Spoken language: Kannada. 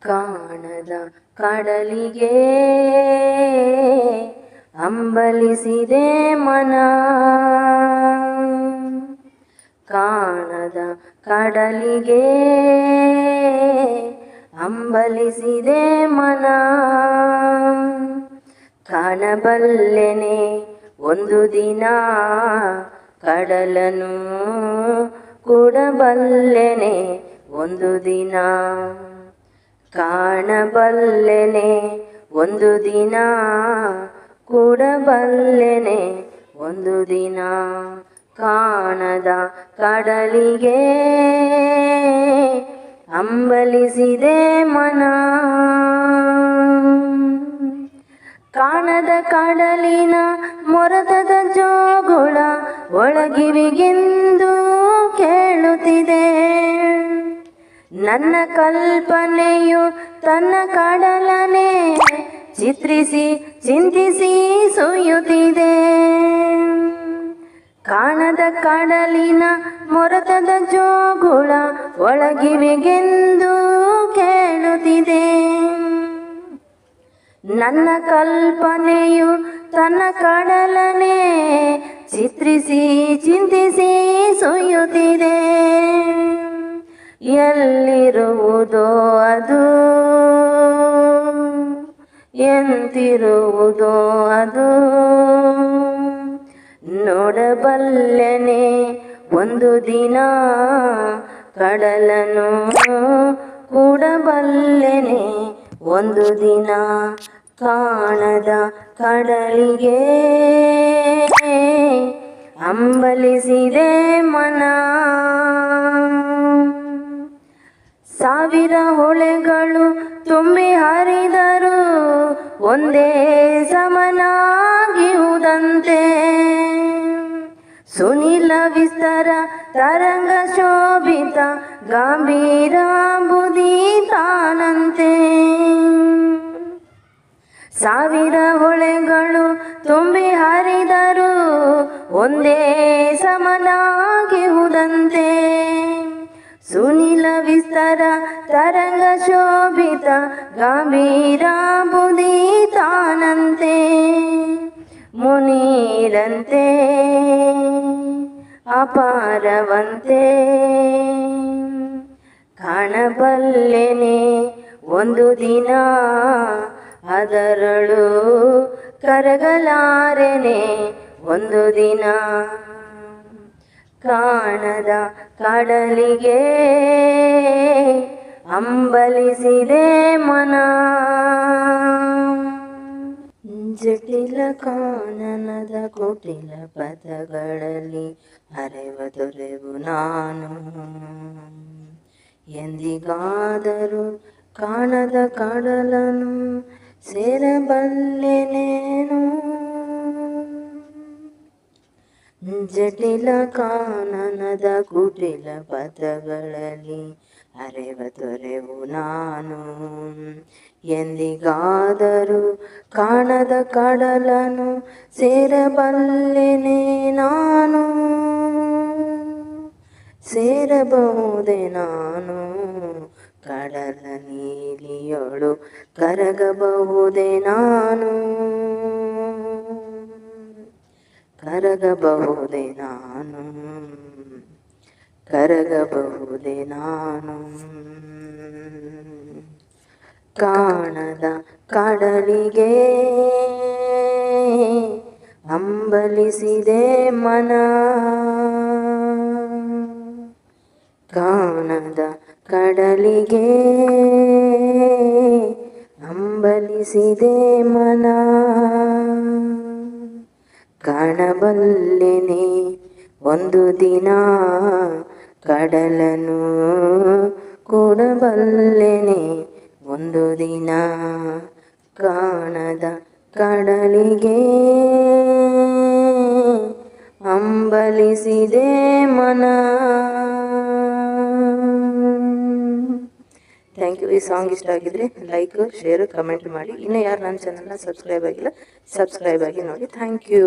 ಕಾಣದ ಕಡಲಿಗೆ ಹಂಬಲಿಸಿದೆ ಮನ, ಕಾಣದ ಕಡಲಿಗೆ ಹಂಬಲಿಸಿದೆ ಮನ. ಕಾಣಬಲ್ಲೆನೆ ಒಂದು ದಿನ ಕಡಲನು, ಕೂಡಬಲ್ಲೆನೆ ಒಂದು ದಿನ. ಕಾಣಬಲ್ಲೆನೆ ಒಂದು ದಿನ, ಕೂಡಬಲ್ಲೆನೆ ಒಂದು ದಿನ. ಕಾಣದ ಕಡಲಿಗೆ ಹಂಬಲಿಸಿದೆ ಮನ. ಕಾಣದ ಕಡಲಿನ ಮೊರತದ ಜೋಗುಳ ಒಳಗಿವಿಗೆಂದು ಕೇಳುತ್ತಿದೆ. ನನ್ನ ಕಲ್ಪನೆಯು ತನ್ನ ಕಡಲನೆ ಚಿತ್ರಿಸಿ ಚಿಂತಿಸಿ ಸುಯ್ಯುತ್ತಿದೆ. ಕಾಣದ ಕಡಲಿನ ಮೊರತದ ಜೋಗುಳ ಒಳಗಿವಿಗೆಂದು ಕೇಳುತ್ತಿದೆ. ನನ್ನ ಕಲ್ಪನೆಯು ತನ್ನ ಕಡಲನೆ ಚಿತ್ರಿಸಿ ಚಿಂತಿಸಿ ಸುಯ್ಯುತ್ತಿದೆ. ಎಲ್ಲಿರುವುದೋ ಅದು, ಎಂತಿರುವುದೋ ಅದು, ನೋಡಬಲ್ಲೆನೆ ಒಂದು ದಿನ ಕಡಲನು, ಕೂಡಬಲ್ಲೆನೆ ಒಂದು ದಿನ. ಕಾಣದ ಕಡಲಿಗೆ ಹಂಬಲಿಸಿದೆ ಮನ. ಸಾವಿರ ಹೊಳೆಗಳು ತುಂಬಿ ಹರಿದರು ಒಂದೇ ಸಮನಾಗಿರುವುದಂತೆ. ಸುನಿಲ ವಿಸ್ತಾರ ತರಂಗ ಶೋಭಿತ ಗಾಂಭೀರಾಂಬುದಿ ತಾನಂತೆ. ಸಾವಿರ ಹೊಳೆಗಳು ತುಂಬಿ ಹರಿದರು ಒಂದೇ ಸಮನಾಗಿರುವುದಂತೆ. ಸುನಿಲ ವಿಸ್ತಾರ ತರಂಗ ಶೋಭಿತ ಗಾಂಭೀರಾಂಬುದಿ ತಾನಂತೆ. ಮುನೀರಂತೆ ಅಪಾರವಂತೆ ಕಾಣಬಲ್ಲೆನೆ ಒಂದು ದಿನ, ಅದರಳು ಕರಗಲಾರೆನೆ ಒಂದು ದಿನ. ಕಾಣದ ಕಡಲಿಗೆ ಹಂಬಲಿಸಿದೆ ಮನ. ಜಟಿಲ ಕಾನನದ ಕುಟಿಲ ಪದಗಳಲ್ಲಿ ಹರೆವ ದೊರೆವು ನಾನು. ಎಂದಿಗಾದರೂ ಕಾಣದ ಕಡಲನು ಸೇರಬಲ್ಲೆನೇನು. ಜಟಿಲ ಕಾನನದ ಕುಟಿಲ ಪದಗಳಲ್ಲಿ ಹರೆವ ದೊರೆವು ನಾನು. ಎಂದಿಗಾದರೂ ಕಾಣದ ಕಡಲನು ಸೇರಬಲ್ಲೆನೆ ನಾನು. ಸೇರಬಹುದೇ ನಾನು ಕಡಲ ನೀಲಿಯೊಳು, ಕರಗಬಹುದೇ ನಾನು. ಕರಗಬಹುದೇ ನಾನು, ಕರಗಬಹುದೇ ನಾನು. ಕಾಣದ ಕಡಲಿಗೆ ಹಂಬಲಿಸಿದೆ ಮನ. ಕಾಣದ ಕಡಲಿಗೆ ಹಂಬಲಿಸಿದೆ ಮನ. ಕಾಣಬಲ್ಲೆನೆ ಒಂದು ದಿನ ಕಡಲನು, ಕೂಡಬಲ್ಲೆನೆ ಒಂದು ದಿನ. ಕಾಣದ ಕಡಲಿಗೆ ಹಂಬಲಿಸಿದೆ ಮನ. Thank you. ಈ ಸಾಂಗ್ ಇಷ್ಟ ಆಗಿದ್ರೆ ಲೈಕ್, ಶೇರ್, ಕಮೆಂಟ್ ಮಾಡಿ. ಇನ್ನೂ ಯಾರು ನನ್ನ ಚಾನಲ್ನ ಸಬ್ಸ್ಕ್ರೈಬ್ ಆಗಿಲ್ಲ, ಸಬ್ಸ್ಕ್ರೈಬ್ ಆಗಿ ನೋಡಿ. Thank you.